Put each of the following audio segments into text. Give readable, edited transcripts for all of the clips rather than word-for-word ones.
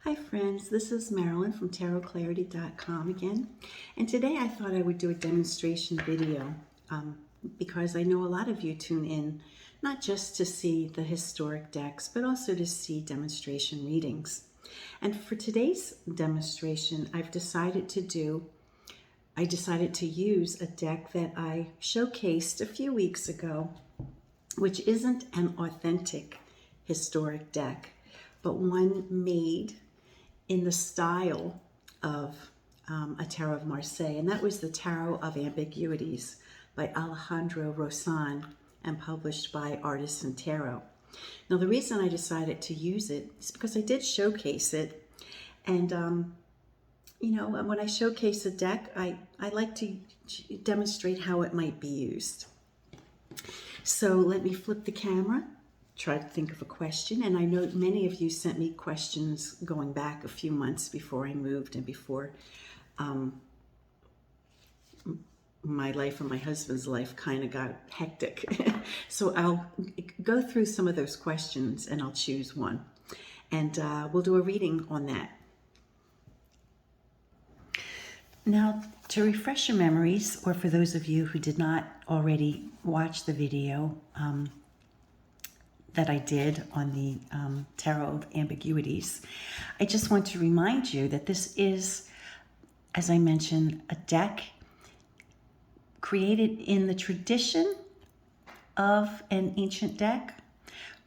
Hi friends, this is Marilyn from tarotclarity.com again, and today I thought I would do a demonstration video because I know a lot of you tune in not just to see the historic decks but also to see demonstration readings. And for today's demonstration I decided to use a deck that I showcased a few weeks ago, which isn't an authentic historic deck, but one made in the style of a Tarot of Marseille, and that was the Tarot of Ambiguities by Alejandro R Rozan and published by Artisan Tarot. Now, the reason I decided to use it is because I did showcase it, and when I showcase a deck, I like to demonstrate how it might be used. So let me flip the camera, try to think of a question, and I know many of you sent me questions going back a few months before I moved and before my life and my husband's life kind of got hectic. So I'll go through some of those questions and I'll choose one, and we'll do a reading on that. Now, to refresh your memories, or for those of you who did not already watch the video that I did on the Tarot of Ambiguities, I just want to remind you that this is, as I mentioned, a deck created in the tradition of an ancient deck,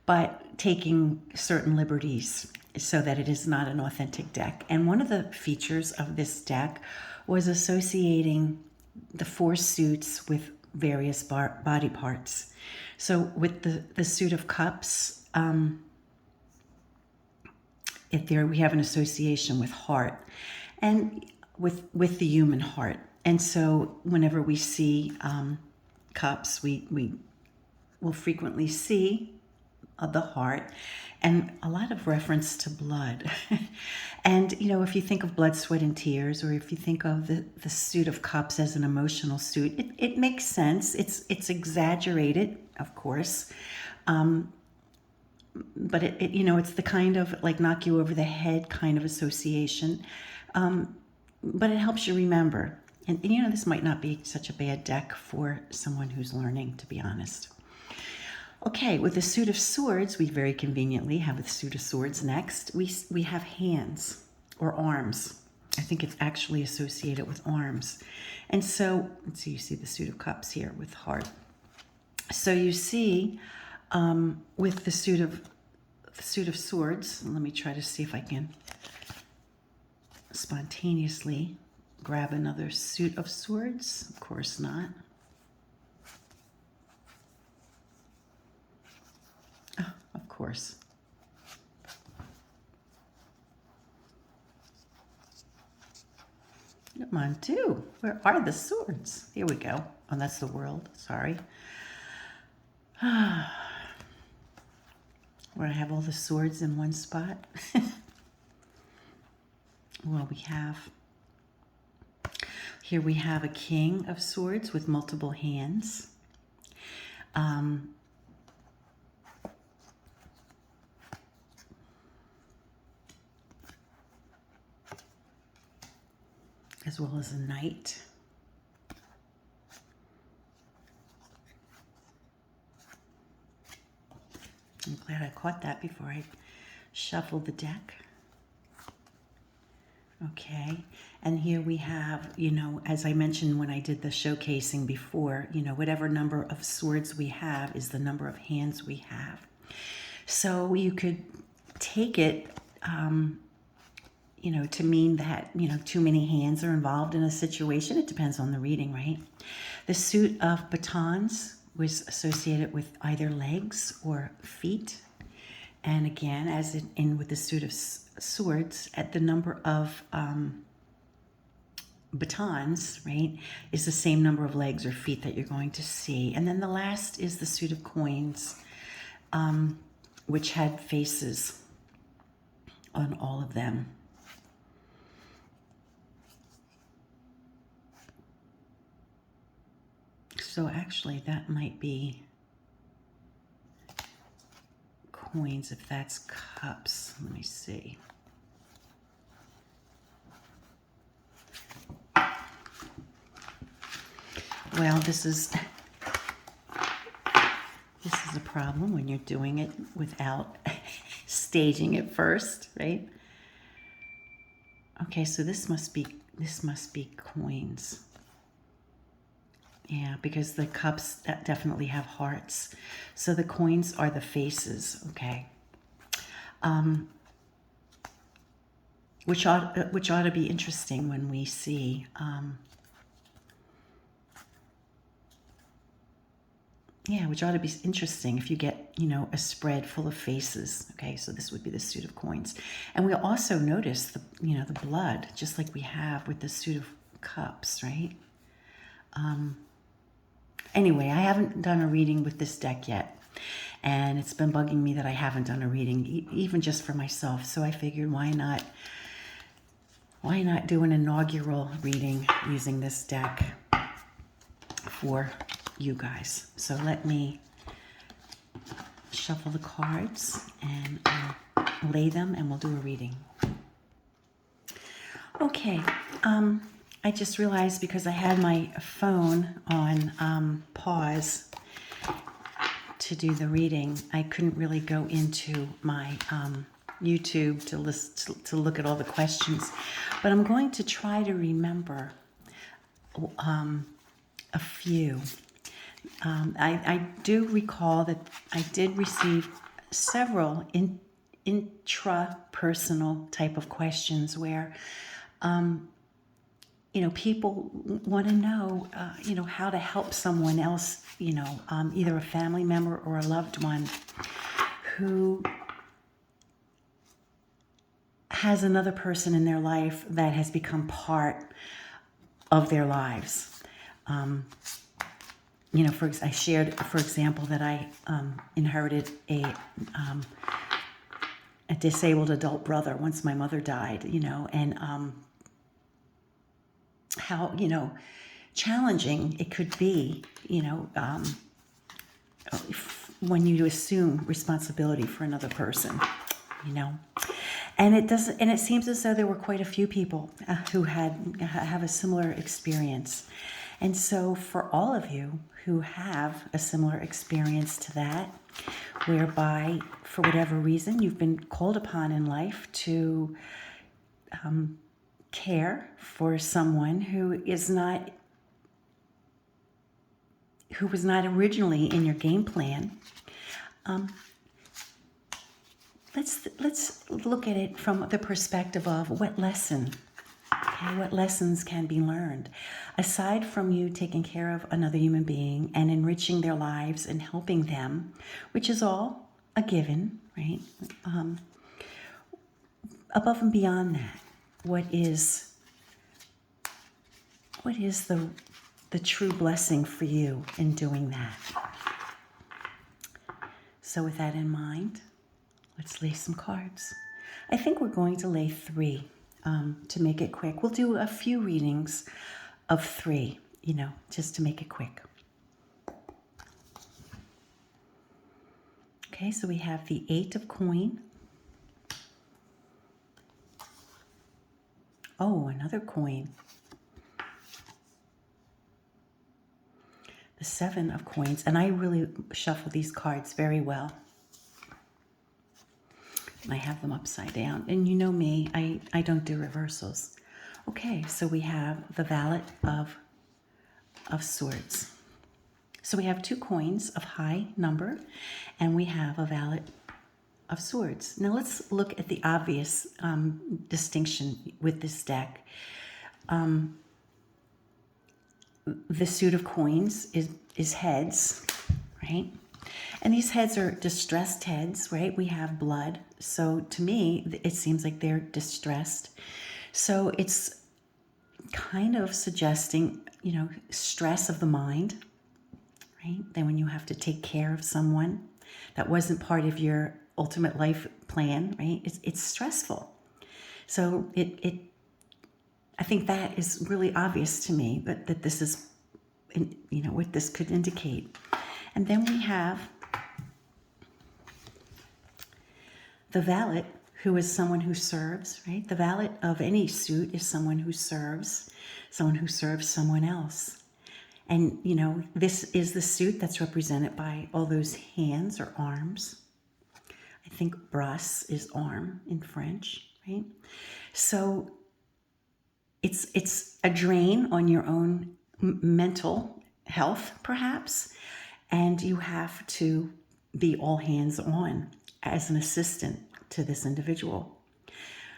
but taking certain liberties so that it is not an authentic deck. And one of the features of this deck was associating the four suits with various body parts. So with the suit of cups, we have an association with heart and with the human heart. And so whenever we see cups, we will frequently see the heart and a lot of reference to blood. And, if you think of blood, sweat, and tears, or if you think of the suit of cups as an emotional suit, it makes sense. It's exaggerated, of course. But it's the kind of like knock you over the head kind of association. But it helps you remember. And this might not be such a bad deck for someone who's learning, to be honest. Okay, with the suit of swords, we very conveniently have the suit of swords next. We have hands or arms. I think it's actually associated with arms. And so, let's see, you see the suit of cups here with heart. So you see with the suit of swords, let me try to see if I can spontaneously grab another suit of swords. Of course not. Oh, of course. Come on, two. Where are the swords? Here we go. Oh, that's the world. Sorry. Where I have all the swords in one spot. Well, here we have a king of swords with multiple hands. As well as a knight. I'm glad I caught that before I shuffled the deck. Okay, and here we have, as I mentioned when I did the showcasing before, whatever number of swords we have is the number of hands we have. So you could take it, to mean that, too many hands are involved in a situation. It depends on the reading, right? The suit of batons was associated with either legs or feet. And again, as with the suit of swords, at the number of batons, right, is the same number of legs or feet that you're going to see. And then the last is the suit of coins, which had faces on all of them. So actually that might be coins if that's cups. Let me see. Well, this is a problem when you're doing it without staging it first, right? Okay, so this must be coins. Yeah, because the cups definitely have hearts. So the coins are the faces, okay? Which ought to be interesting when we see which ought to be interesting if you get, a spread full of faces. Okay, so this would be the suit of coins. And we'll also notice the blood, just like we have with the suit of cups, right? Anyway, I haven't done a reading with this deck yet. And it's been bugging me that I haven't done a reading, even just for myself. So I figured, why not do an inaugural reading using this deck for you guys. So let me shuffle the cards and lay them, and we'll do a reading. Okay, I just realized, because I had my phone on pause to do the reading, I couldn't really go into my YouTube to look at all the questions, but I'm going to try to remember a few. I do recall that I did receive several intrapersonal type of questions where, people want to know, how to help someone else, either a family member or a loved one who has another person in their life that has become part of their lives. I shared, for example, that I inherited a disabled adult brother once my mother died, and how, challenging it could be, when you assume responsibility for another person, And it seems as though there were quite a few people who have a similar experience. And so for all of you who have a similar experience to that, whereby for whatever reason you've been called upon in life to care for someone who was not originally in your game plan, let's look at it from the perspective of what lessons can be learned. Aside from you taking care of another human being and enriching their lives and helping them, which is all a given, right? Above and beyond that, what is the true blessing for you in doing that? So with that in mind, let's lay some cards. I think we're going to lay 3 to make it quick. We'll do a few readings of 3, just to make it quick. Okay, so we have the 8 of coin. Oh, another coin. The 7 of coins. And I really shuffle these cards very well. I have them upside down. And you know me, I don't do reversals. Okay, so we have the Valet of Swords. So we have 2 coins of high number, and we have a Valet of Swords. Now let's look at the obvious distinction with this deck. The suit of coins is heads, right? And these heads are distressed heads, right? We have blood. So to me, it seems like they're distressed. So it's kind of suggesting, stress of the mind, right? Then when you have to take care of someone that wasn't part of your ultimate life plan, right? It's stressful. So I think that is really obvious to me, but that this is, what this could indicate. And then we have the Valet, who is someone who serves, right? The Valet of any suit is someone who serves someone else. And, you know, this is the suit that's represented by all those hands or arms. I think bras is arm in French, right? So it's a drain on your own mental health, perhaps, and you have to be all hands on as an assistant to this individual.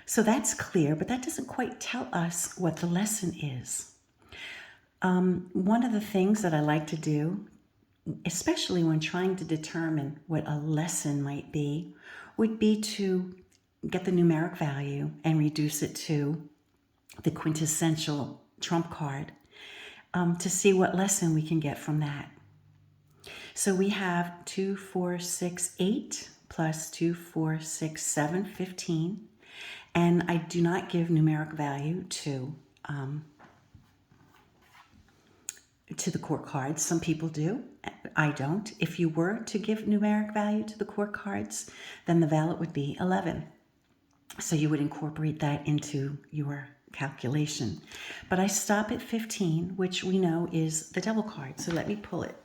So that's clear, but that doesn't quite tell us what the lesson is. One of the things that I like to do, especially when trying to determine what a lesson might be, would be to get the numeric value and reduce it to the quintessential trump card, to see what lesson we can get from that. So we have 2, 4, 6, 8 plus 2, 4, 6, 7, 15. And I do not give numeric value to the court cards. Some people do. I don't. If you were to give numeric value to the court cards, then the valet would be 11. So you would incorporate that into your calculation. But I stop at 15, which we know is the devil card. So let me pull it.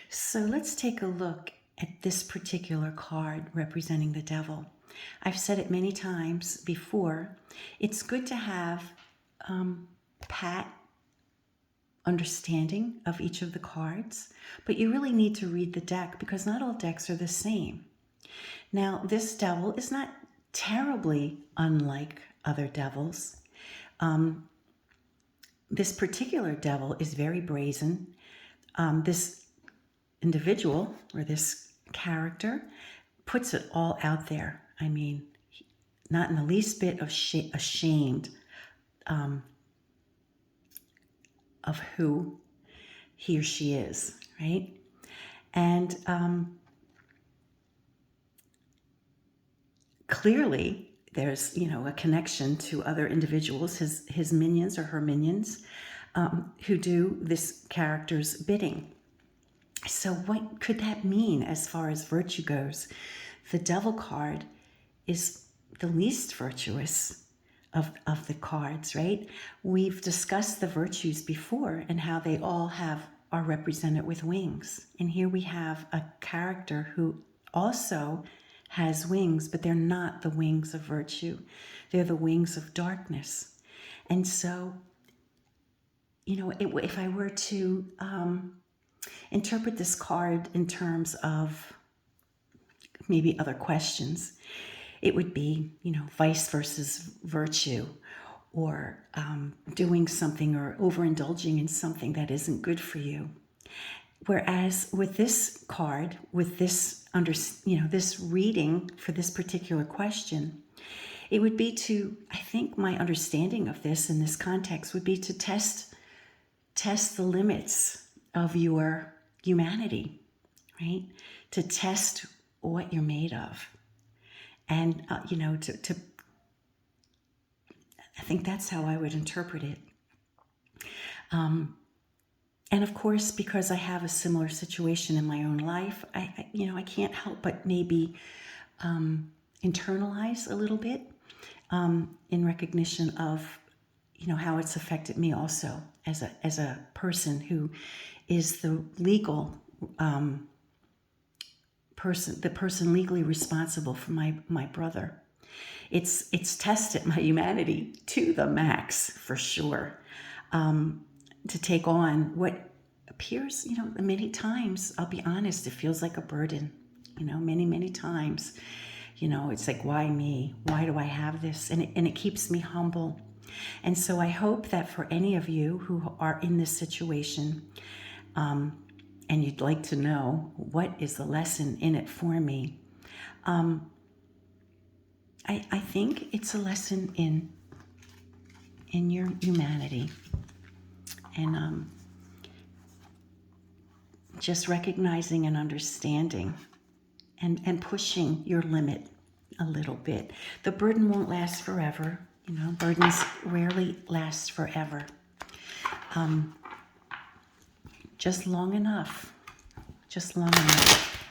So let's take a look at this particular card representing the devil. I've said it many times before. It's good to have pat understanding of each of the cards, but you really need to read the deck because not all decks are the same. Now, this devil is not terribly unlike other devils. This particular devil is very brazen. This individual or this character puts it all out there. I mean, not in the least bit of ashamed of who he or she is, right? And clearly there's, you know, a connection to other individuals, his minions or her minions, who do this character's bidding. So what could that mean as far as virtue goes? The devil card is the least virtuous of the cards, right? We've discussed the virtues before and how they all are represented with wings. And here we have a character who also has wings, but they're not the wings of virtue. They're the wings of darkness. And so, you know, if I were to interpret this card in terms of maybe other questions, it would be, you know, vice versus virtue, or doing something or overindulging in something that isn't good for you. Whereas with this card, with this this reading for this particular question, it would be to, I think my understanding of this in this context would be to test the limits of your humanity, right? To test what you're made of. And, you know, I think that's how I would interpret it. And of course, because I have a similar situation in my own life, I can't help but maybe internalize a little bit in recognition of, you know, how it's affected me also as a person who is the legal the person legally responsible for my brother. It's tested my humanity to the max, for sure, to take on what appears, you know, many times, I'll be honest, it feels like a burden, you know, many times, you know, it's like, why me? Why do I have this? And it keeps me humble. And so I hope that for any of you who are in this situation, and you'd like to know what is the lesson in it for me, I think it's a lesson in your humanity, and just recognizing and understanding and pushing your limit a little bit. The burden won't last forever. You know, burdens rarely last forever. Just long enough.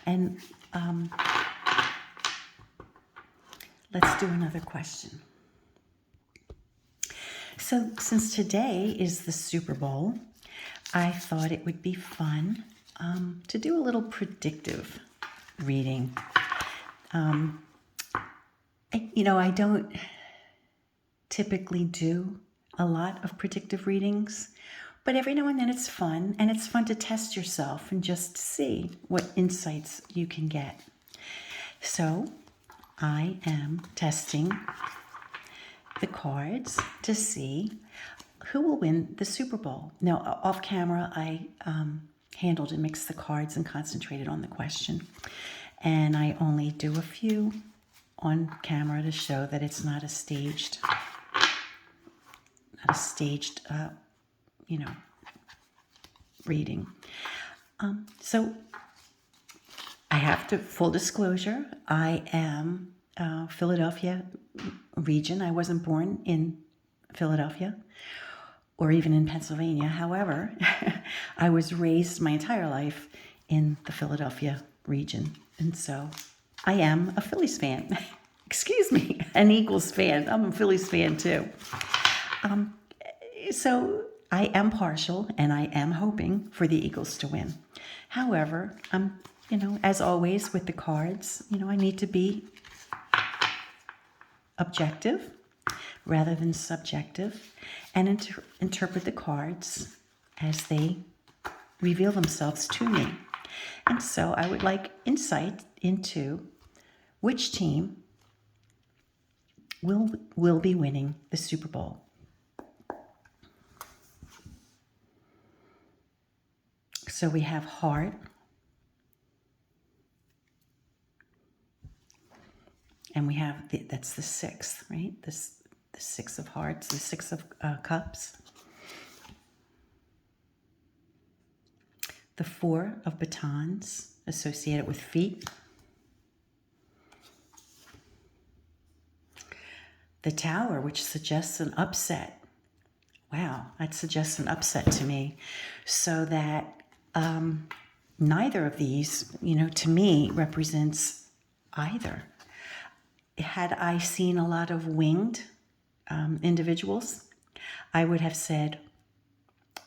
And let's do another question. So since today is the Super Bowl, I thought it would be fun to do a little predictive reading. I don't typically do a lot of predictive readings, but every now and then it's fun, and it's fun to test yourself and just see what insights you can get. So I am testing the cards to see who will win the Super Bowl. Now, off camera, I handled and mixed the cards and concentrated on the question. And I only do a few on camera to show that it's not a staged, reading. So I have to, full disclosure, I am Philadelphia region. I wasn't born in Philadelphia or even in Pennsylvania. However, I was raised my entire life in the Philadelphia region. And so I am a Phillies fan. Excuse me, an Eagles fan. I'm a Phillies fan too. So I am partial, and I am hoping for the Eagles to win. However, as always with the cards, I need to be objective rather than subjective, and interpret the cards as they reveal themselves to me. And so I would like insight into which team will be winning the Super Bowl. So we have heart, and we have that's the sixth, right? The six of hearts, the six of cups. The four of batons associated with feet. The tower, which suggests an upset. Wow, that suggests an upset to me. So that neither of these, to me, represents either. Had I seen a lot of winged individuals, I would have said,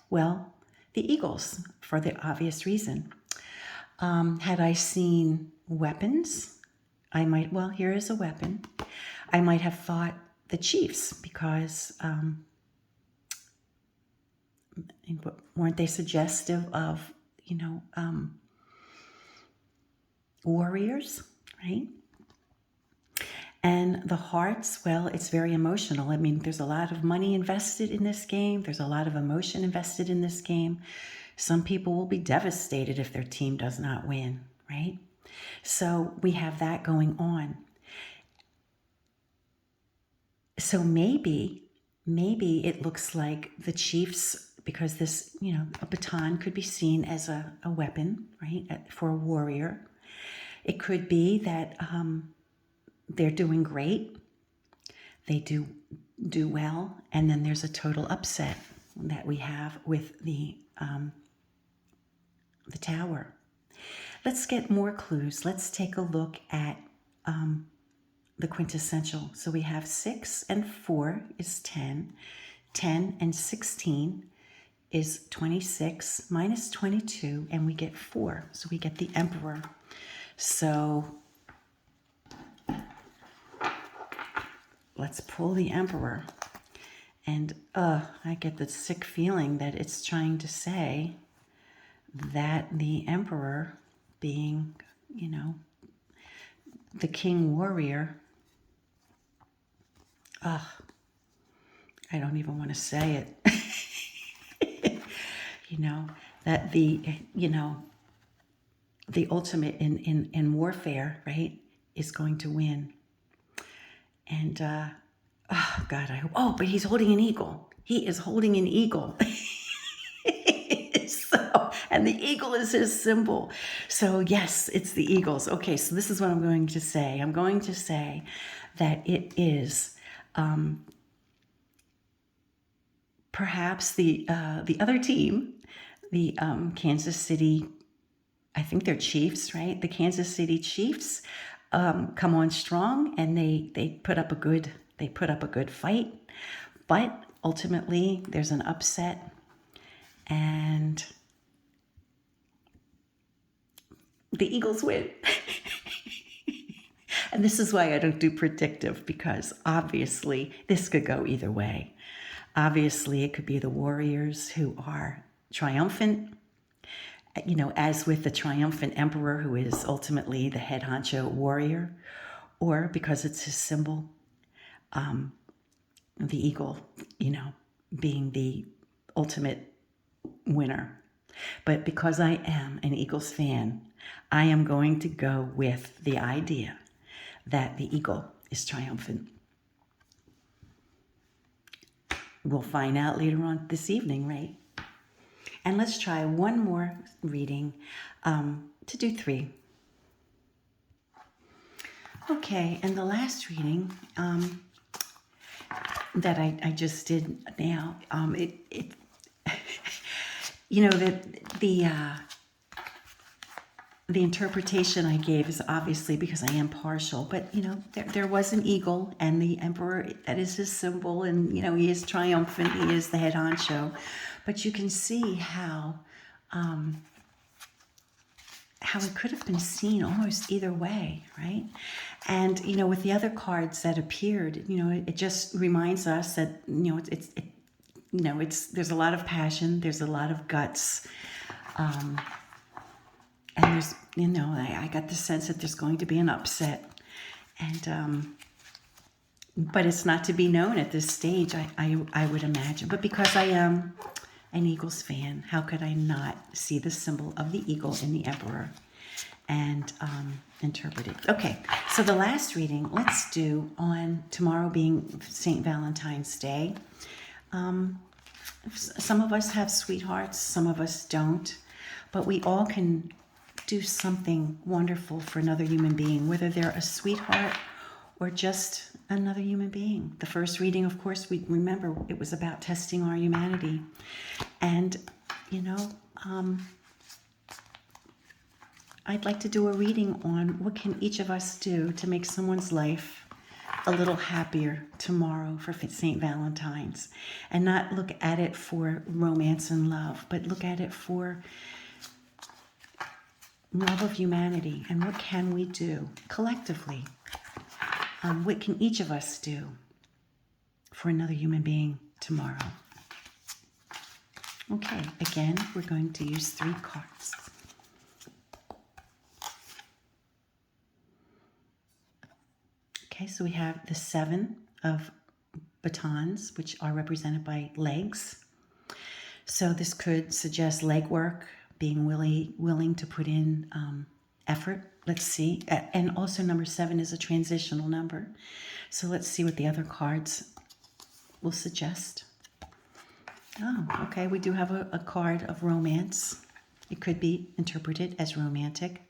well, the Eagles, for the obvious reason. Had I seen weapons, I might, well, here is a weapon. I might have thought the Chiefs, because weren't they suggestive of, warriors, right? And the hearts, well, it's very emotional. I mean, there's a lot of money invested in this game. There's a lot of emotion invested in this game. Some people will be devastated if their team does not win, right? So we have that going on. So maybe it looks like the Chiefs, because this, a baton could be seen as a weapon, right, for a warrior. It could be that they're doing great. They do well, and then there's a total upset that we have with the tower. Let's get more clues. Let's take a look at the quintessential. So we have 6 and 4 is 10. 10 and 16 is 26 minus 22, and we get 4. So we get the Emperor. So let's pull the Emperor. And I get the sick feeling that it's trying to say that the Emperor, being, the king warrior, I don't even want to say it. That the ultimate in warfare, right, is going to win. And God, I hope. But he's holding an eagle. He is holding an eagle. And the eagle is his symbol. So yes, it's the Eagles. Okay, so this is what I'm going to say. I'm going to say that it is perhaps the other team, the Kansas City, I think they're Chiefs, right? The Kansas City Chiefs come on strong, and they put up a good fight. But ultimately there's an upset, and the Eagles win. And this is why I don't do predictive, because obviously this could go either way. Obviously, it could be the warriors who are triumphant, you know, as with the triumphant emperor, who is ultimately the head honcho warrior, or because it's his symbol, the eagle, you know, being the ultimate winner. But because I am an Eagles fan, I am going to go with the idea that the eagle is triumphant. We'll find out later on this evening, right? And let's try one more reading to do 3. Okay, and the last reading that I just did now, you know, the interpretation I gave is obviously because I am partial, but, you know, there was an eagle and the emperor, that is his symbol, and, you know, he is triumphant, he is the head honcho. But you can see how it could have been seen almost either way, right? And, you know, with the other cards that appeared, you know, it just reminds us that, you know, there's a lot of passion, there's a lot of guts, and there's, you know, I got the sense that there's going to be an upset, and but it's not to be known at this stage, I would imagine. But because I am an Eagles fan, how could I not see the symbol of the eagle in the emperor and interpret it? Okay, so the last reading, let's do on tomorrow being St. Valentine's Day. Some of us have sweethearts, some of us don't, but we all can do something wonderful for another human being, whether they're a sweetheart or just another human being. The first reading, of course, we remember it was about testing our humanity. And, you know, I'd like to do a reading on what can each of us do to make someone's life a little happier tomorrow for St. Valentine's, and not look at it for romance and love, but look at it for love of humanity. And what can we do collectively? What can each of us do for another human being tomorrow? Okay, again, we're going to use 3 cards. Okay, so we have the 7 of batons, which are represented by legs. So this could suggest leg work, being willing to put in effort. Let's see. And also number 7 is a transitional number. So let's see what the other cards will suggest. Oh, okay. We do have a card of romance. It could be interpreted as romantic.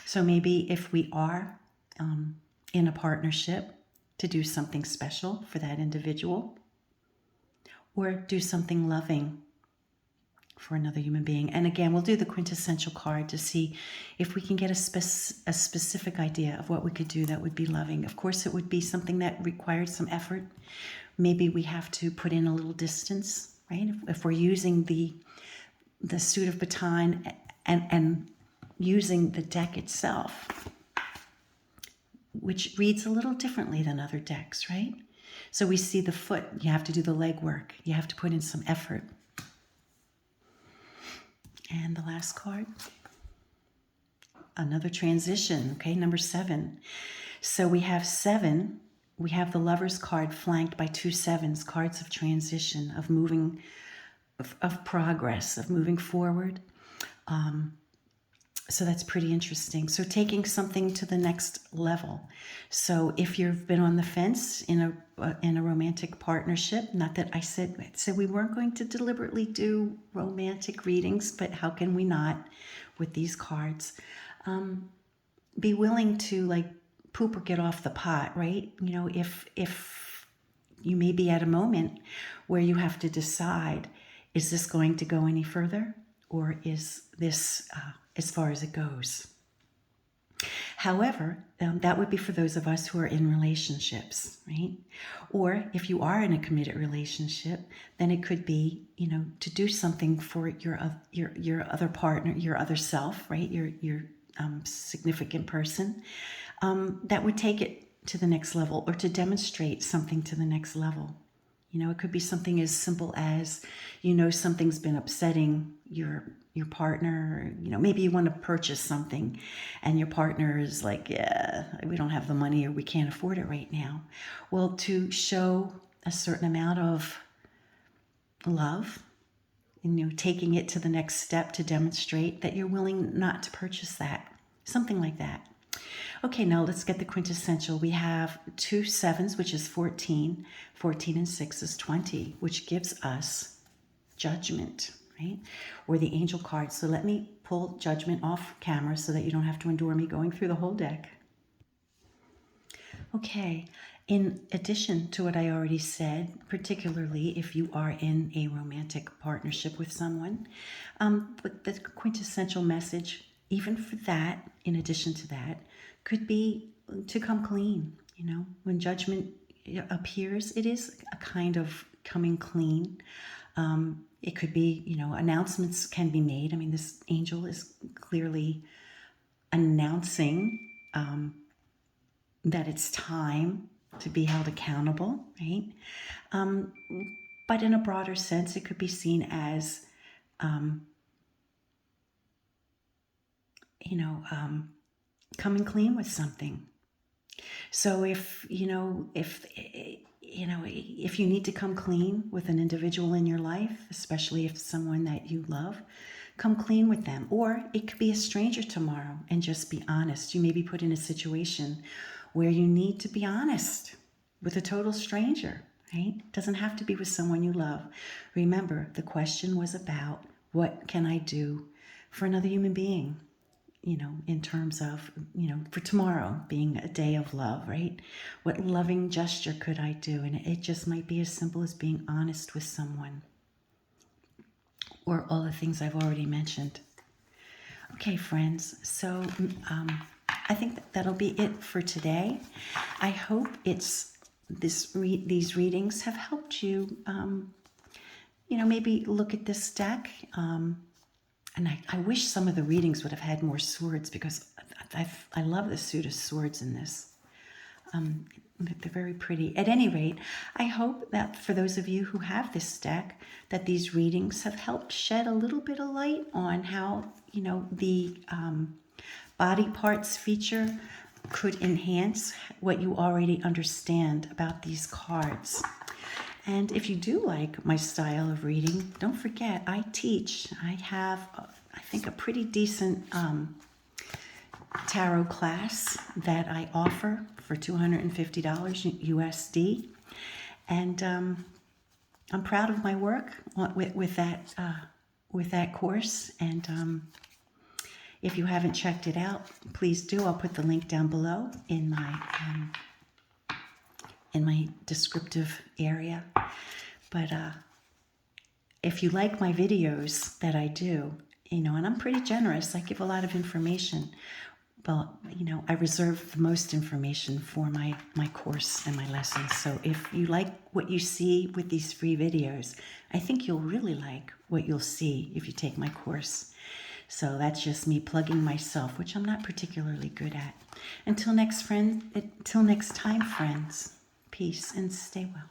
So maybe if we are in a partnership, to do something special for that individual, or do something loving for another human being. And again, we'll do the quintessential card to see if we can get a specific idea of what we could do that would be loving. Of course, it would be something that required some effort. Maybe we have to put in a little distance, right? If we're using the suit of baton and using the deck itself, which reads a little differently than other decks, right? So we see the foot, you have to do the leg work, you have to put in some effort. And the last card, another transition, okay, number 7. So we have 7, we have the Lover's card flanked by 2 7s, cards of transition, of moving, of progress, of moving forward. So that's pretty interesting. So taking something to the next level. So if you've been on the fence in a romantic partnership, not that I said we weren't going to deliberately do romantic readings, but how can we not with these cards? Be willing to like poop or get off the pot, right? You know, if you may be at a moment where you have to decide, is this going to go any further? Or is this as far as it goes? However, that would be for those of us who are in relationships, right? Or if you are in a committed relationship, then it could be, to do something for your other partner, your other self, right? Your significant person, that would take it to the next level, or to demonstrate something to the next level. It could be something as simple as, something's been upsetting your partner. Maybe you want to purchase something and your partner is like, yeah, we don't have the money, or we can't afford it right now. Well, to show a certain amount of love, taking it to the next step to demonstrate that you're willing not to purchase that. Something like that. Okay, now let's get the quintessential. We have 2 7s, which is 14. 14 and 6 is 20, which gives us judgment, right? Or the angel card. So let me pull judgment off camera so that you don't have to endure me going through the whole deck. Okay, in addition to what I already said, particularly if you are in a romantic partnership with someone, but the quintessential message, even for that, in addition to that, could be to come clean. When judgment appears, it is a kind of coming clean. It could be, announcements can be made. I mean, this angel is clearly announcing that it's time to be held accountable, right? But in a broader sense, it could be seen as, coming clean with something. So if you need to come clean with an individual in your life, especially if someone that you love, come clean with them. Or it could be a stranger tomorrow, and just be honest. You may be put in a situation where you need to be honest with a total stranger, right? It doesn't have to be with someone you love. Remember, the question was about, what can I do for another human being? In terms of, for tomorrow being a day of love, right? What loving gesture could I do? And it just might be as simple as being honest with someone, or all the things I've already mentioned. Okay, friends, so I think that'll be it for today. I hope these readings have helped you, maybe look at this deck. And I wish some of the readings would have had more swords, because I love the suit of swords in this. They're very pretty. At any rate, I hope that for those of you who have this deck, that these readings have helped shed a little bit of light on how, the body parts feature could enhance what you already understand about these cards. And if you do like my style of reading, don't forget, I teach. I have, I think, a pretty decent tarot class that I offer for $250 USD. And I'm proud of my work with that course. And if you haven't checked it out, please do. I'll put the link down below in my descriptive area. But if you like my videos that I do, and I'm pretty generous, I give a lot of information, but I reserve the most information for my course and my lessons. So if you like what you see with these free videos, I think you'll really like what you'll see if you take my course. So that's just me plugging myself, which I'm not particularly good at. Until next time, friends. Peace and stay well.